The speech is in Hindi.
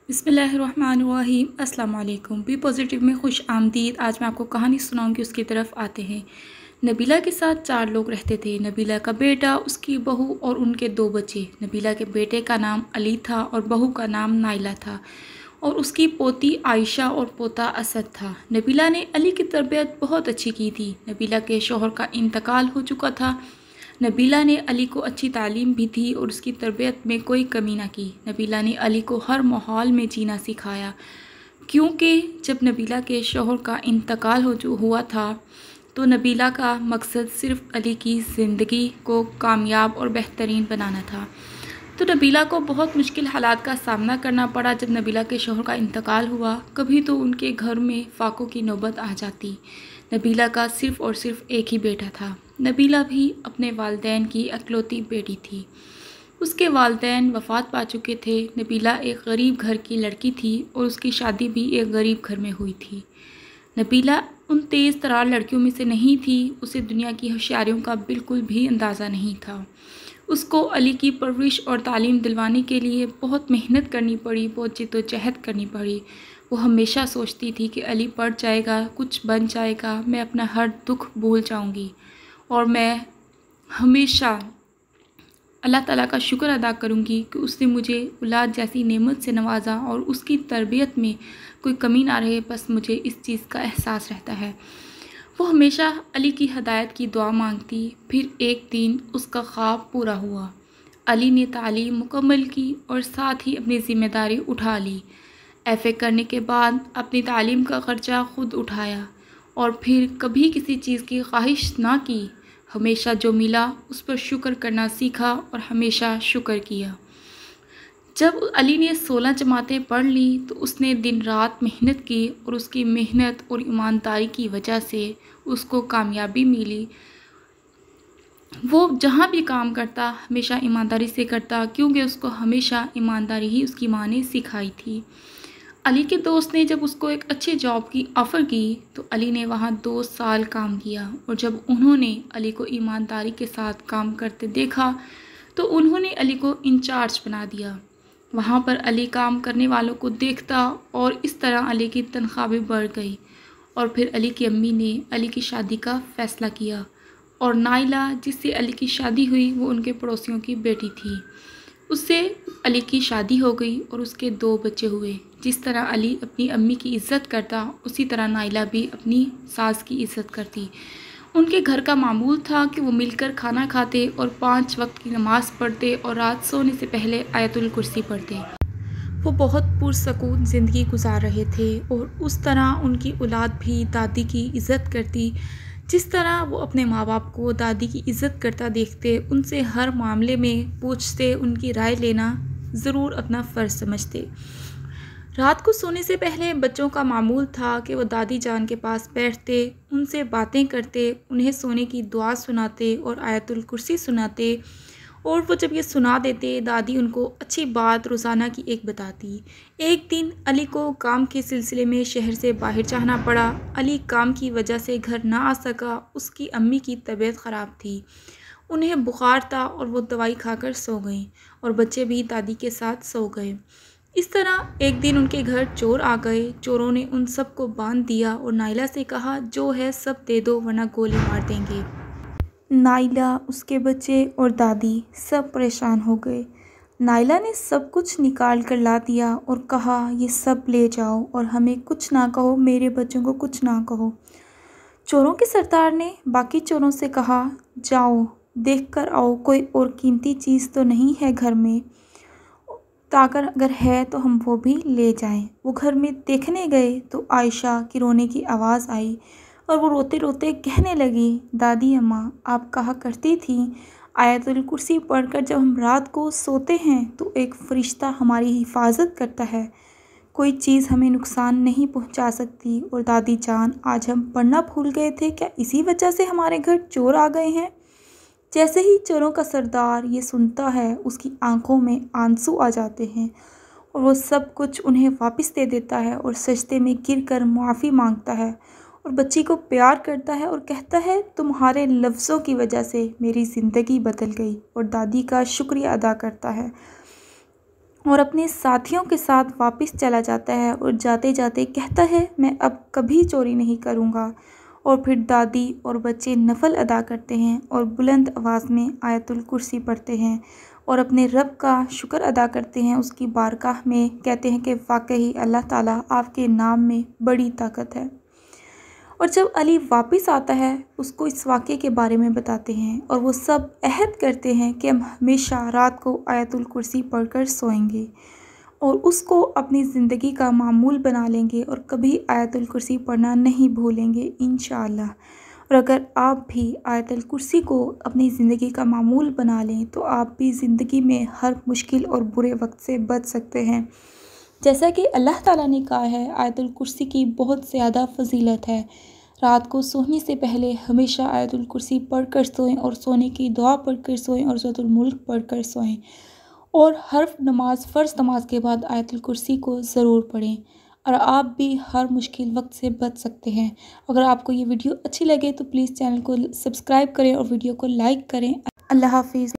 बिस्मिल्लाहिर्रहमानिर्रहीम। अस्सलाम वालेकुम। बी पॉजिटिव में खुश आमदीद। आज मैं आपको कहानी सुनाऊंगी, उसकी तरफ आते हैं। नबीला के साथ 4 लोग रहते थे। नबीला का बेटा, उसकी बहू और उनके 2 बच्चे। नबीला के बेटे का नाम अली था और बहू का नाम नाइला था, और उसकी पोती आयशा और पोता असद था। नबीला ने अली की तरबियत बहुत अच्छी की थी। नबीला के शौहर का इंतकाल हो चुका था। नबीला ने अली को अच्छी तालीम भी दी और उसकी तरबियत में कोई कमी ना की। नबीला ने अली को हर माहौल में जीना सिखाया, क्योंकि जब नबीला के शौहर का इंतकाल हुआ था तो नबीला का मकसद सिर्फ़ अली की ज़िंदगी को कामयाब और बेहतरीन बनाना था। तो नबीला को बहुत मुश्किल हालात का सामना करना पड़ा। जब नबीला के शौहर का इंतकाल हुआ, कभी तो उनके घर में फाकों की नौबत आ जाती। नबीला का सिर्फ़ और सिर्फ एक ही बेटा था। नबीला भी अपने वालिदैन की इकलौती बेटी थी। उसके वालिदैन वफ़ात पा चुके थे। नबीला एक गरीब घर की लड़की थी और उसकी शादी भी एक गरीब घर में हुई थी। नबीला उन तेज़ तरार लड़कियों में से नहीं थी। उसे दुनिया की होशियारियों का बिल्कुल भी अंदाज़ा नहीं था। उसको अली की परवरिश और तालीम दिलवाने के लिए बहुत मेहनत करनी पड़ी, बहुत जिद्दोजहद करनी पड़ी। वो हमेशा सोचती थी कि अली पढ़ जाएगा, कुछ बन जाएगा, मैं अपना हर दुख भूल जाऊंगी और मैं हमेशा अल्लाह ताला का शुक्र अदा करूंगी कि उसने मुझे औलाद जैसी नेमत से नवाजा और उसकी तरबियत में कोई कमी ना रहे। बस मुझे इस चीज़ का एहसास रहता है। वो हमेशा अली की हदायत की दुआ मांगती। फिर एक दिन उसका ख्वाब पूरा हुआ। अली ने तालीम मुकम्मल की और साथ ही अपनी ज़िम्मेदारी उठा ली। एफ़ए करने के बाद अपनी तालीम का ख़र्चा ख़ुद उठाया और फिर कभी किसी चीज़ की ख्वाहिश ना की। हमेशा जो मिला उस पर शुक्र करना सीखा और हमेशा शुक्र किया। जब अली ने 16 जमातें पढ़ ली तो उसने दिन रात मेहनत की और उसकी मेहनत और ईमानदारी की वजह से उसको कामयाबी मिली। वो जहाँ भी काम करता हमेशा ईमानदारी से करता, क्योंकि उसको हमेशा ईमानदारी ही उसकी माँ ने सिखाई थी। अली के दोस्त ने जब उसको एक अच्छे जॉब की ऑफ़र की तो अली ने वहाँ 2 साल काम किया, और जब उन्होंने अली को ईमानदारी के साथ काम करते देखा तो उन्होंने अली को इंचार्ज बना दिया। वहाँ पर अली काम करने वालों को देखता और इस तरह अली की तनख्वाह भी बढ़ गई। और फिर अली की अम्मी ने अली की शादी का फ़ैसला किया, और नाइला जिससे अली की शादी हुई वो उनके पड़ोसियों की बेटी थी। उससे अली की शादी हो गई और उसके 2 बच्चे हुए। जिस तरह अली अपनी अम्मी की इज़्ज़त करता, उसी तरह नाइला भी अपनी सास की इज़्ज़त करती। उनके घर का मामूल था कि वो मिलकर खाना खाते और 5 वक्त की नमाज़ पढ़ते और रात सोने से पहले आयतुल कुर्सी पढ़ते। वो बहुत पुरसकून ज़िंदगी गुजार रहे थे और उस तरह उनकी औलाद भी दादी की इज़्ज़त करती। जिस तरह वो अपने माँ बाप को दादी की इज़्ज़त करता देखते, उनसे हर मामले में पूछते, उनकी राय लेना ज़रूर अपना फ़र्ज़ समझते। रात को सोने से पहले बच्चों का मामूल था कि वो दादी जान के पास बैठते, उनसे बातें करते, उन्हें सोने की दुआ सुनाते और आयतुल कुर्सी सुनाते। और वो जब ये सुना देते, दादी उनको अच्छी बात रोज़ाना की एक बताती। एक दिन अली को काम के सिलसिले में शहर से बाहर जाना पड़ा। अली काम की वजह से घर ना आ सका। उसकी अम्मी की तबीयत ख़राब थी, उन्हें बुखार था और वो दवाई खाकर सो गईं, और बच्चे भी दादी के साथ सो गए। इस तरह एक दिन उनके घर चोर आ गए। चोरों ने उन सबको बांध दिया और नाइला से कहा, जो है सब दे दो वरना गोली मार देंगे। नाइला, उसके बच्चे और दादी सब परेशान हो गए। नाइला ने सब कुछ निकाल कर ला दिया और कहा, ये सब ले जाओ और हमें कुछ ना कहो, मेरे बच्चों को कुछ ना कहो। चोरों के सरदार ने बाकी चोरों से कहा, जाओ देख कर आओ, कोई और कीमती चीज़ तो नहीं है घर में, ताकि अगर है तो हम वो भी ले जाएं। वो घर में देखने गए तो आयशा की रोने की आवाज़ आई और वो रोते रोते कहने लगी, दादी अम्मा, आप कहा करती थी आयतुल कुर्सी पढ़कर जब हम रात को सोते हैं तो एक फ़रिश्ता हमारी हिफाजत करता है, कोई चीज़ हमें नुकसान नहीं पहुंचा सकती। और दादी जान, आज हम पढ़ना भूल गए थे, क्या इसी वजह से हमारे घर चोर आ गए हैं? जैसे ही चोरों का सरदार ये सुनता है, उसकी आंखों में आंसू आ जाते हैं और वो सब कुछ उन्हें वापस दे देता है और सजदे में गिरकर माफ़ी मांगता है और बच्ची को प्यार करता है और कहता है, तुम्हारे लफ्ज़ों की वजह से मेरी ज़िंदगी बदल गई, और दादी का शुक्रिया अदा करता है। और अपने साथियों के साथ वापस चला जाता है और जाते जाते कहता है मैं अब कभी चोरी नहीं करूँगा। और फिर दादी और बच्चे नफल अदा करते हैं और बुलंद आवाज़ में आयतुल कुर्सी पढ़ते हैं और अपने रब का शुक्र अदा करते हैं, उसकी बारगाह में कहते हैं कि वाकई अल्लाह ताला आपके नाम में बड़ी ताकत है। और जब अली वापस आता है उसको इस वाक़े के बारे में बताते हैं और वो सब अहद करते हैं कि हम हमेशा रात को आयतुल कुर्सी पढ़कर सोएंगे और उसको अपनी ज़िंदगी का मामूल बना लेंगे और कभी आयतुल कुर्सी पढ़ना नहीं भूलेंगे इंशाअल्लाह। और अगर आप भी आयतुल कुर्सी को अपनी ज़िंदगी का मामूल बना लें तो आप भी ज़िंदगी में हर मुश्किल और बुरे वक्त से बच सकते हैं। जैसा कि अल्लाह ताला ने कहा है, आयतुल कुर्सी की बहुत ज़्यादा फजीलत है। रात को सोने से पहले हमेशा आयतुल कुर्सी पढ़कर सोएं और सोने की दुआ पढ़कर सोएं और सूरतुल मुल्क पढ़कर सोएं। और हर नमाज फ़र्ज़ नमाज के बाद आयतुल कुर्सी को ज़रूर पढ़ें और आप भी हर मुश्किल वक्त से बच सकते हैं। अगर आपको ये वीडियो अच्छी लगे तो प्लीज़ चैनल को सब्सक्राइब करें और वीडियो को लाइक करें। अल्लाह हाफिज़।